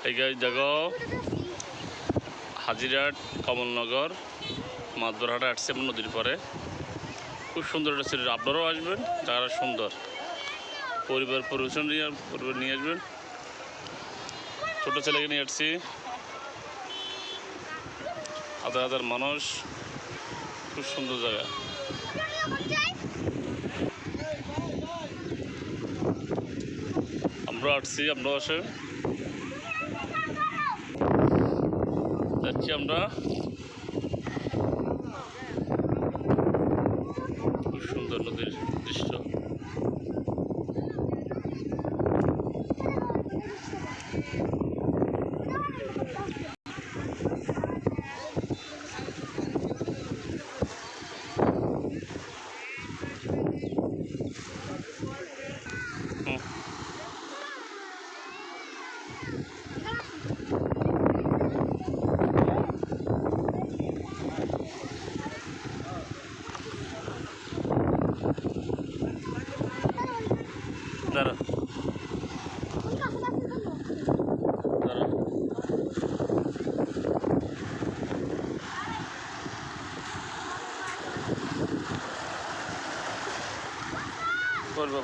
এই জায়গা হাজিরহাট কমলনগর মাতবরহাটে আসছে আমরা নদীর পরে। খুব সুন্দর একটা সিরিজ, আপনারাও আসবেন, জায়গাটা সুন্দর। পরিবার নিয়ে আসবেন। ছোটো ছেলেকে নিয়ে আসছি, হাজার হাজার মানুষ, খুব সুন্দর জায়গা। আমরা আসছি, আপনারাও আসেন। যাচ্ছি আমরা, খুব সুন্দর নদীর দৃশ্য। দাঁড়া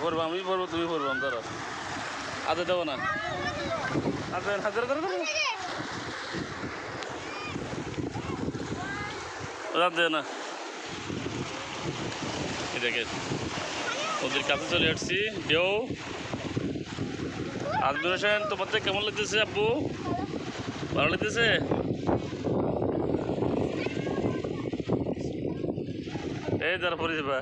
পড়বো আমি পড়বো, তুমি পড়বো, আমি দাঁড়া আদে দেবো না, হাজার দে না। এটাকে ওদের কাছে চলে আসছি। ঢেউ আজমির হোসেন, তোমাদের কেমন লাগতেছে আব্বু? ভালো লাগতেছে? এই যারা পরিষেবা